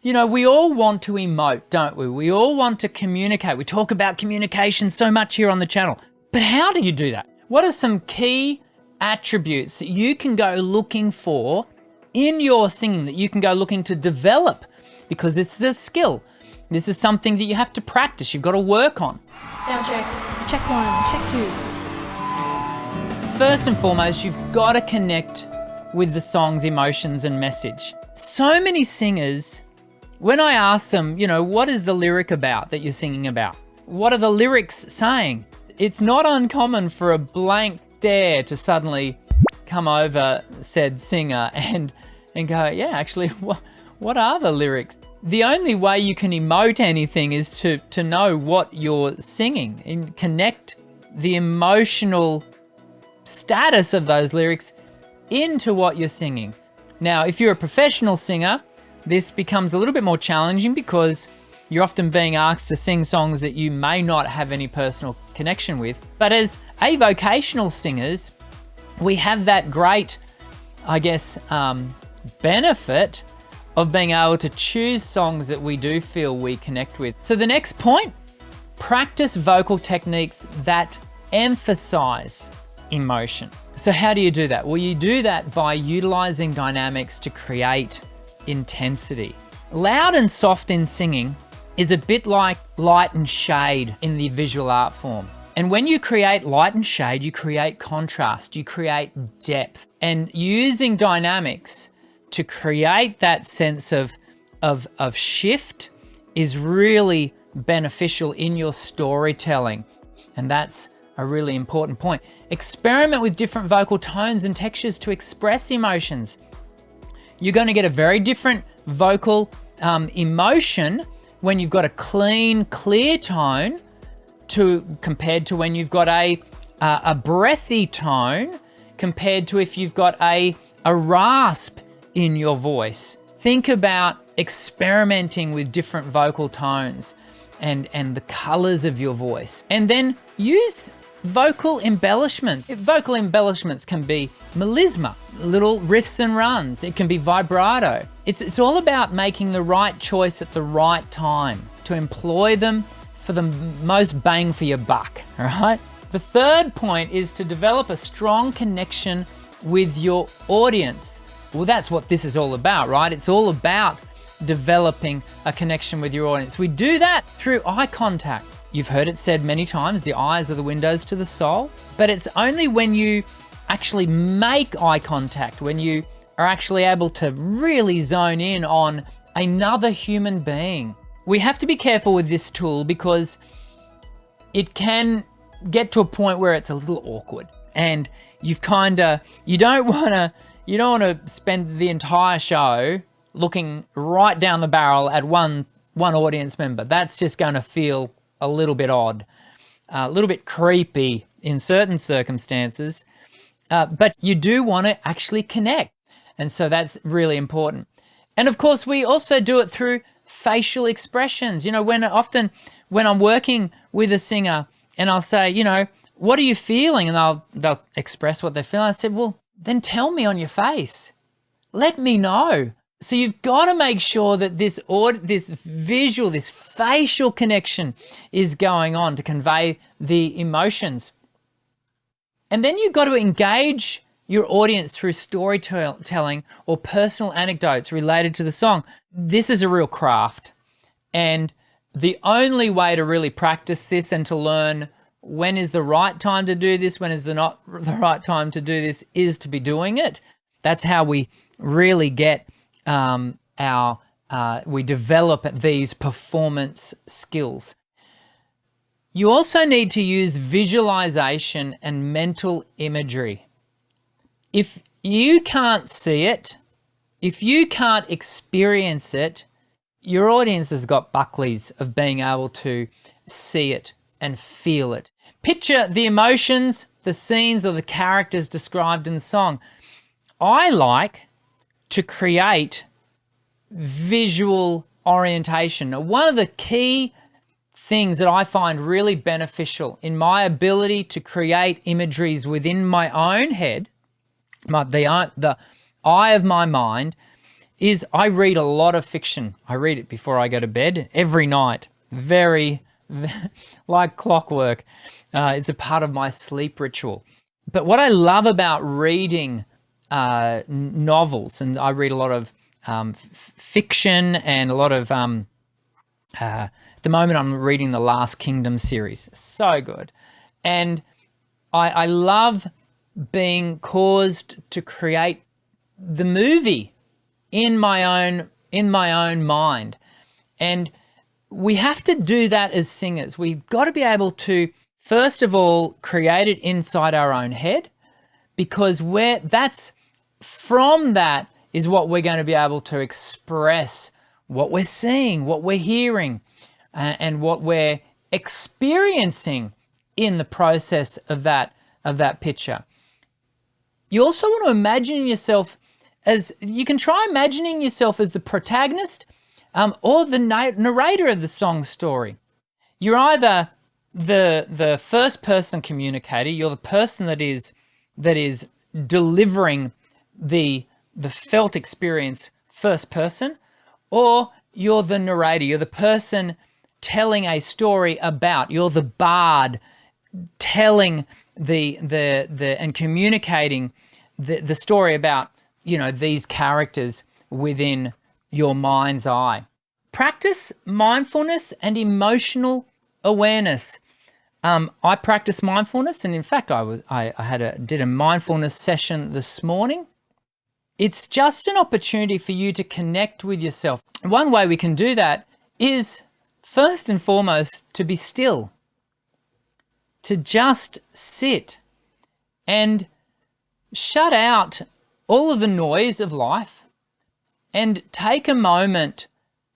You know, we all want to emote, don't we? We all want to communicate. We talk about communication so much here on the channel. But how do you do that? What are some key attributes that you can go looking for in your singing, that you can go looking to develop? Because this is a skill. This is something that you have to practice. You've got to work on. Sound check. Check 1, check 2. First and foremost, you've got to connect with the song's emotions and message. So many singers, when I ask them, you know, what is the lyric about that you're singing about? What are the lyrics saying? It's not uncommon for a blank stare to suddenly come over said singer and go, yeah, actually, what are the lyrics? The only way you can emote anything is to know what you're singing and connect the emotional status of those lyrics into what you're singing. Now, if you're a professional singer, this becomes a little bit more challenging because you're often being asked to sing songs that you may not have any personal connection with. But as avocational singers, we have that great, I guess, benefit of being able to choose songs that we do feel we connect with. So the next point, practice vocal techniques that emphasize emotion. So how do you do that? Well, you do that by utilizing dynamics to create intensity. Loud and soft in singing is a bit like light and shade in the visual art form. And when you create light and shade, you create contrast, you create depth. And using dynamics to create that sense of shift is really beneficial in your storytelling. And that's a really important point. Experiment with different vocal tones and textures to express emotions. You're going to get a very different vocal emotion when you've got a clean, clear tone compared to when you've got a breathy tone, compared to if you've got a rasp in your voice. Think about experimenting with different vocal tones and the colors of your voice. And then use vocal embellishments. Vocal embellishments can be melisma, little riffs and runs. It can be vibrato. It's all about making the right choice at the right time to employ them for the most bang for your buck, all right? The third point is to develop a strong connection with your audience. Well, that's what this is all about, right? It's all about developing a connection with your audience. We do that through eye contact. You've heard it said many times, the eyes are the windows to the soul, but it's only when you actually make eye contact, when you are actually able to really zone in on another human being. We have to be careful with this tool because it can get to a point where it's a little awkward, and you don't want to spend the entire show looking right down the barrel at one audience member. That's just going to feel a little bit odd, a little bit creepy in certain circumstances, but you do want to actually connect. And so that's really important. And of course, we also do it through facial expressions. You know, when I'm working with a singer and I'll say, you know, what are you feeling? And they'll express what they're feeling. I said, well, then tell me on your face. Let me know. So you've got to make sure that this visual, this facial connection is going on to convey the emotions. And then you've got to engage your audience through storytelling or personal anecdotes related to the song. This is a real craft. And the only way to really practice this and to learn when is the right time to do this, when is not the right time to do this, is to be doing it. That's how we really get we develop these performance skills. You also need to use visualization and mental imagery. If you can't see it, if you can't experience it, your audience has got Buckleys of being able to see it and feel it. Picture the emotions, the scenes, or the characters described in the song. I like to create visual orientation. Now, one of the key things that I find really beneficial in my ability to create imageries within my own head, the eye of my mind, is I read a lot of fiction. I read it before I go to bed every night, very like clockwork. It's a part of my sleep ritual. But what I love about reading novels, and I read a lot of fiction and a lot of, at the moment I'm reading the Last Kingdom series. So good. And I love being caused to create the movie in my own mind. And we have to do that as singers. We've got to be able to, first of all, create it inside our own head, because that's from that is what we're going to be able to express what we're seeing, what we're hearing, and what we're experiencing in the process of that picture. You also want to imagine yourself you can try imagining yourself as the protagonist or the narrator of the song story. You're either the first person communicator, you're the person that is delivering the felt experience first person, or you're the narrator, you're the person telling a story about, you're the bard telling and communicating the story about, these characters within your mind's eye. Practice mindfulness and emotional awareness. I practice mindfulness, and in fact, I did a mindfulness session this morning. It's just an opportunity for you to connect with yourself. One way we can do that is, first and foremost, to be still, to just sit and shut out all of the noise of life and take a moment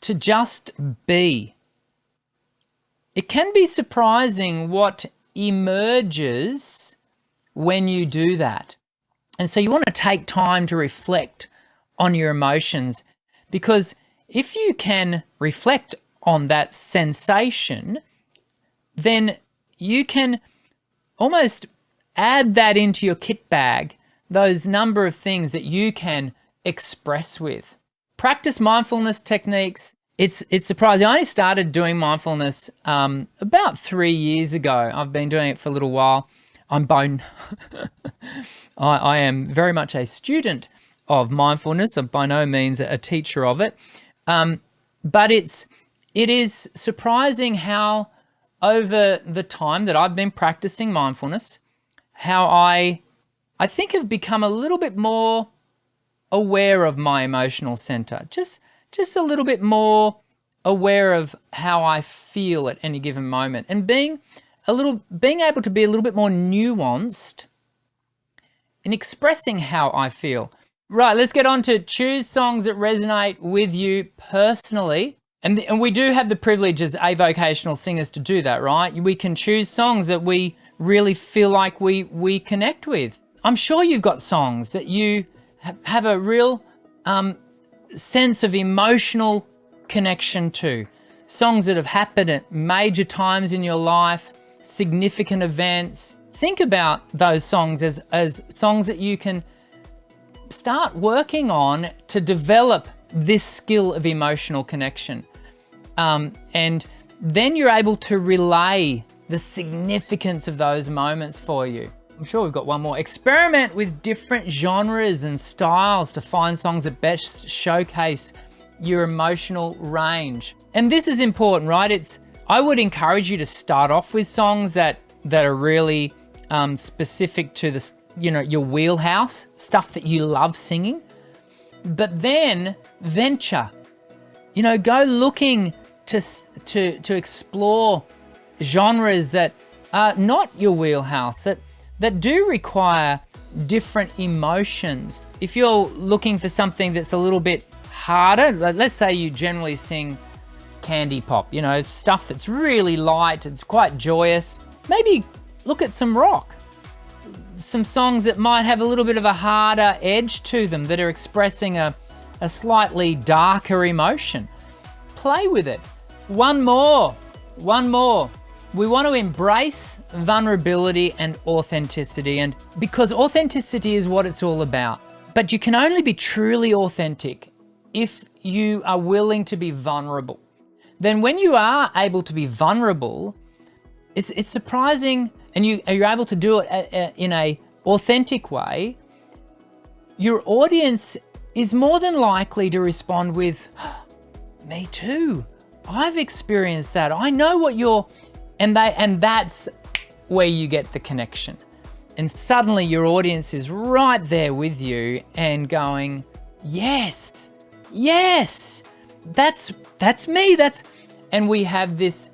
to just be. It can be surprising what emerges when you do that. And so you want to take time to reflect on your emotions, because if you can reflect on that sensation, then you can almost add that into your kit bag, those number of things that you can express with. Practice mindfulness techniques. It's surprising. I only started doing mindfulness about 3 years ago. I've been doing it for a little while. I am very much a student of mindfulness. I'm by no means a teacher of it. But it is surprising how over the time that I've been practicing mindfulness, how I think have become a little bit more aware of my emotional center, just a little bit more aware of how I feel at any given moment, and being able to be a little bit more nuanced in expressing how I feel. Right, let's get on to choose songs that resonate with you personally. And we do have the privilege as avocational singers to do that, right? We can choose songs that we really feel like we connect with. I'm sure you've got songs that you have a real sense of emotional connection to. Songs that have happened at major times in your life, significant events. Think about those songs as songs that you can start working on to develop this skill of emotional connection. And then you're able to relay the significance of those moments for you. I'm sure we've got one more. Experiment with different genres and styles to find songs that best showcase your emotional range. And this is important, right? I would encourage you to start off with songs that are really specific to your wheelhouse, stuff that you love singing. But then venture, go looking to explore genres that are not your wheelhouse, that do require different emotions. If you're looking for something that's a little bit harder, let's say you generally sing candy pop, stuff that's really light, it's quite joyous, maybe look at some rock, some songs that might have a little bit of a harder edge to them, that are expressing a slightly darker emotion. Play with it. One more. We want to embrace vulnerability and authenticity, and because authenticity is what it's all about. But you can only be truly authentic if you are willing to be vulnerable. Then when you are able to be vulnerable, it's surprising, and you're able to do it in a authentic way, your audience is more than likely to respond with, me too. I've experienced that. I know what you're, and that's where you get the connection. And suddenly your audience is right there with you and going, yes, that's me. And we have this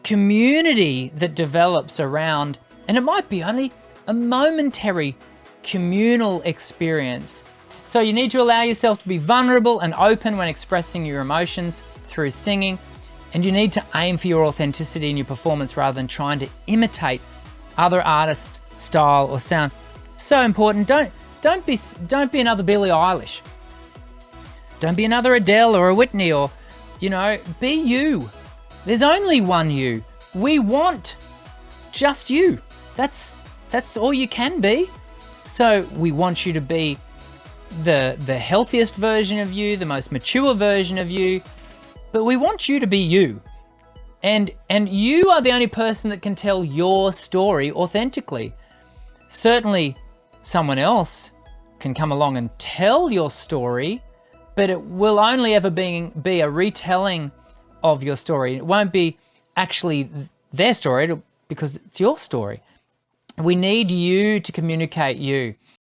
community that develops around, and it might be only a momentary communal experience. So you need to allow yourself to be vulnerable and open when expressing your emotions through singing, and you need to aim for your authenticity in your performance rather than trying to imitate other artists' style or sound. So important. Don't be another Billie Eilish. Don't be another Adele or a Whitney, or be you. There's only one you. We want just you. That's all you can be. So we want you to be the healthiest version of you, the most mature version of you, but we want you to be you. And you are the only person that can tell your story authentically. Certainly someone else can come along and tell your story, but it will only ever be a retelling of your story. It won't be actually their story because it's your story. We need you to communicate you.